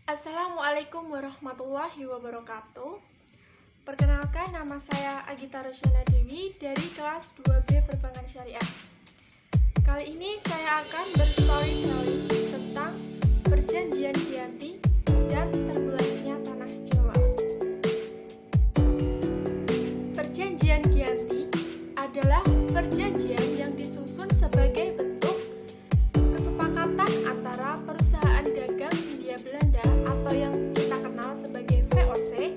Assalamualaikum warahmatullahi wabarakatuh. Perkenalkan, nama saya Agita Rosyana Dewi dari kelas 2B Perbankan Syariah. Kali ini saya akan berstorytelling tentang perjanjian Giyanti dan terbelahnya tanah Jawa. Perjanjian Giyanti adalah perjanjian yang disusun sebagai bentuk kesepakatan antara perusahaan dagang Hindia Belanda atau yang kita kenal sebagai VOC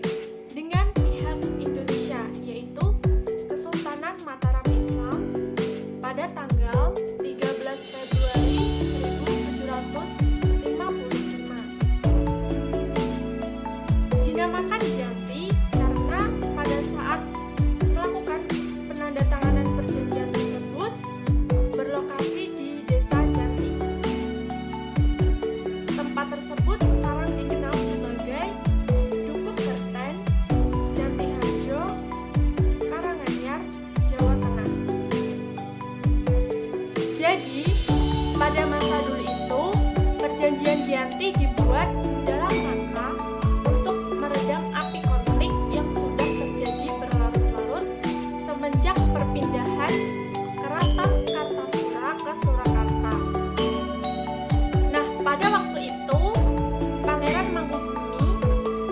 dengan pihak Indonesia, yaitu Kesultanan Mataram Islam pada tanggal 13 Februari 1755. Dinamakan Giyanti karena pada saat melakukan penandatanganan perjanjian tersebut berlokasi di Desa Janti. Tempat tersebut sekarang dikenal sebagai Dukuh Kerten, Janti Harjo, Karanganyar, Jawa Tengah. Jadi, pada masa dulu itu, perjanjian Giyanti dibuat dalam rangka untuk meredam api konflik yang sudah terjadi berlarut-larut semenjak perpindahan Keraton Kartasura ke Surakarta. Nah, pada waktu itu, Pangeran Mangkubumi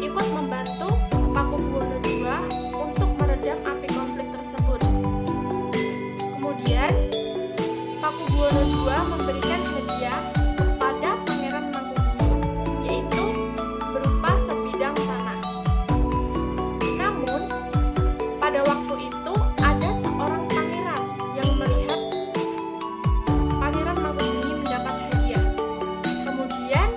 ikut membantu Pakubuwono II untuk meredam api konflik tersebut. Kemudian, Pakubuwono II memberikan hadiah kepada Pangeran Mangkubumi, yaitu berupa sebidang tanah. Namun, pada waktu itu ada seorang pangeran yang melihat Pangeran Mangkubumi mendapat hadiah. Kemudian,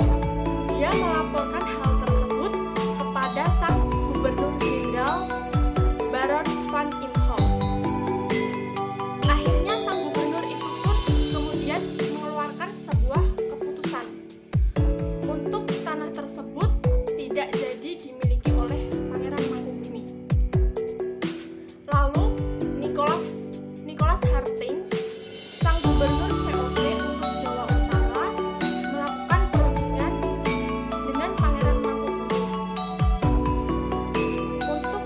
dia melaporkan hal tersebut kepada sang Gubernur Jenderal Baron van Imhoff. Akhirnya sang gubernur itu pun kemudian mengeluarkan sebuah keputusan untuk tanah tersebut tidak jadi dimiliki oleh Pangeran Mangkubumi. Lalu Nicholas Harting, sang gubernur VOC untuk Jawa Utara, melakukan perundingan dengan Pangeran Mangkubumi untuk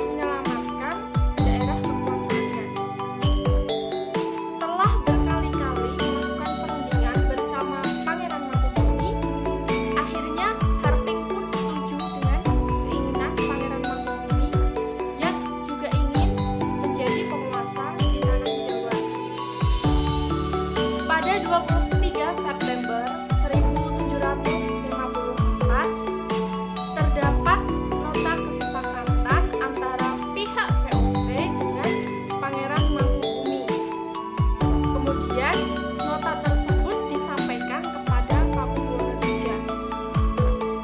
menyelamatkan daerah kekuasaannya. Setelah berkali-kali melakukan perundingan bersama Pangeran Mangkubumi, akhirnya Harting pun setuju dengan keinginan Pangeran Mangkubumi yang juga ingin menjadi penguasa di tanah Jawa. Pada 23 September 1754, terdapat nota kesepakatan antara pihak VOC dengan Pangeran Mangkubumi. Kemudian, nota tersebut disampaikan kepada Pakubuwono III.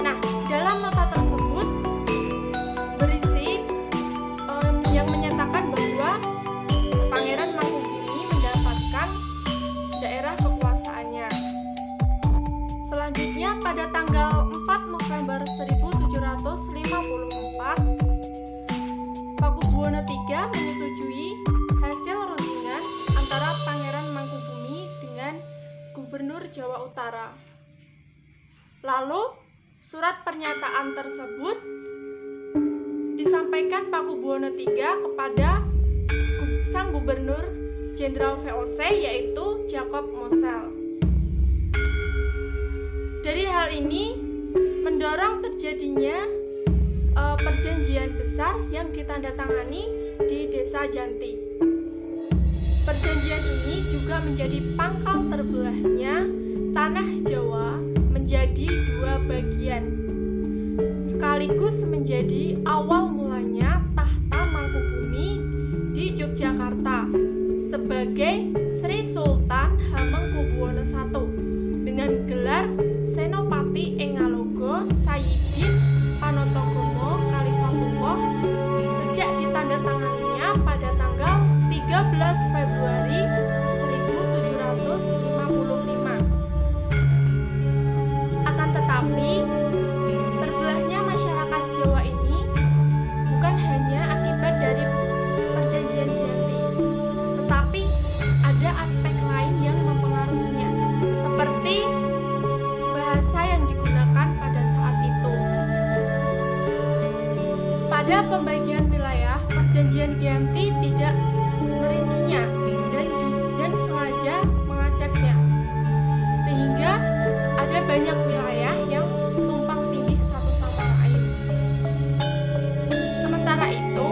Nah, dalam nota tersebut berisi yang menyatakan bahwa Pangeran Mangkubumi mendapatkan daerah kekuasaannya. Selanjutnya, pada tanggal 4 November 1754, Pakubuwono III menyetujui hasil rundingan antara Pangeran Mangkubumi dengan Gubernur Jawa Utara. Lalu, surat pernyataan tersebut disampaikan Pakubuwono III kepada sang Gubernur Jenderal VOC, yaitu Jacob Mosel. Dari hal ini mendorong terjadinya perjanjian besar yang ditandatangani di Desa Janti. Perjanjian ini juga menjadi pangkal terbelahnya tanah Jawa menjadi dua bagian, sekaligus menjadi awal mulanya tahta Mangkubumi di Yogyakarta sebagai Sri Sultan Hamengkubuwono I dengan gelar Senopati Engalogo Sayyidin Panotogomo Kalifatullah sejak ditandatanganinya pada tanggal 13 Februari 1755. Akan tetapi, terbelahnya masyarakat Jawa ini Pada pembagian wilayah, perjanjian Giyanti tidak merincinya dan sengaja mengacaknya, sehingga ada banyak wilayah yang tumpang tindih satu sama lain. Sementara itu,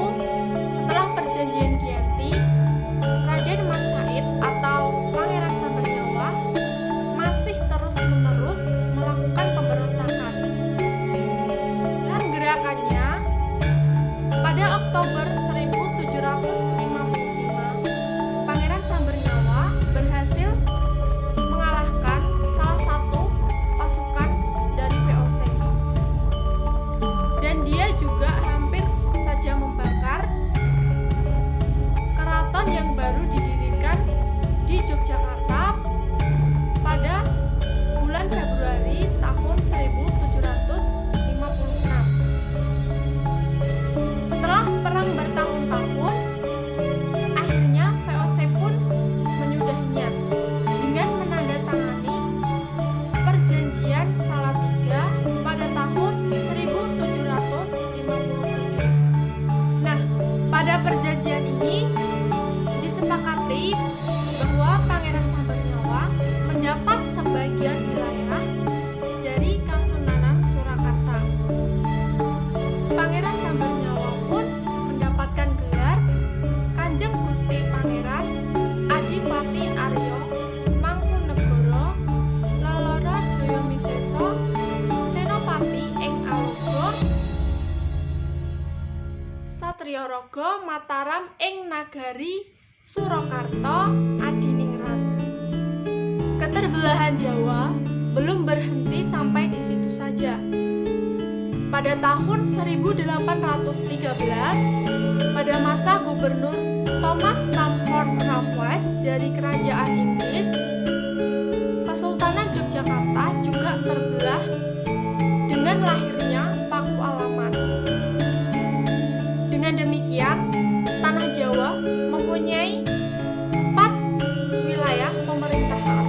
setelah perjanjian Giyanti, Raden Mas Said atau Pangeran Sambernyawa masih terus-menerus melakukan pemberontakan. Dan gerakannya pada Oktober 1755, Pangeran Sambernyawa berhasil mengalahkan salah satu pasukan dari VOC. Dan dia juga hampir saja membakar keraton yang baru didirikan di Yogyakarta pada bulan Februari tahun 1756. Setelah perang bertahun-tahun, akhirnya VOC pun menyudahinya dengan menandatangani Perjanjian Salatiga pada tahun 1757. Nah, pada perjanjian ini disepakati bahwa Pangeran Sambernyawa mendapat sebagian wilayah dari Kasunanan Surakarta. Pangeran Sambernyawa pun mendapatkan gelar Kanjeng Gusti Pangeran Adipati Arya Mangkunegara Lelara Jayamisesa Senopati ing Alga Satriyaraga Mataram ing Nagari Surakarta Adiningrat. Keterbelahan Jawa belum berhenti sampai di situ saja. Pada tahun 1813, pada masa Gubernur Thomas Stamford Raffles dari Kerajaan Inggris, Kesultanan Yogyakarta juga terbelah dengan lahirnya Paku Alaman. Dengan demikian, tanah Jawa mempunyai 4 wilayah pemerintahan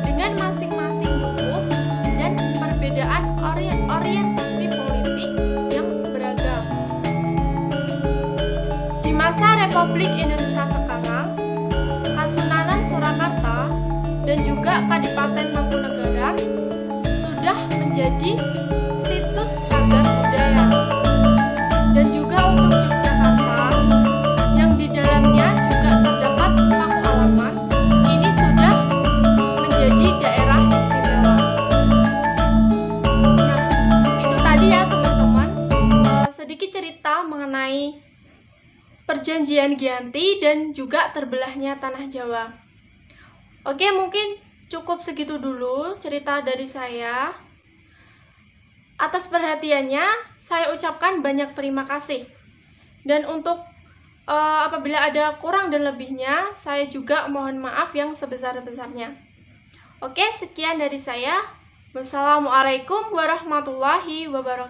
dengan masing-masing buku dan perbedaan orientasi politik yang beragam. Di masa Republik Indonesia sekarang, Kasunanan Surakarta dan juga Kadipaten Mangkunegaran sudah menjadi situs cagar budaya. Dan juga untuk Yogyakarta yang di dalamnya juga terdapat Paku Alaman, ini sudah menjadi daerah istimewa. Nah, itu tadi ya teman-teman, sedikit cerita mengenai Perjanjian Giyanti dan juga terbelahnya tanah Jawa. Oke, mungkin cukup segitu dulu cerita dari saya. Atas perhatiannya, saya ucapkan banyak terima kasih. Dan untuk apabila ada kurang dan lebihnya, saya juga mohon maaf yang sebesar-besarnya. Oke, sekian dari saya. Wassalamualaikum warahmatullahi wabarakatuh.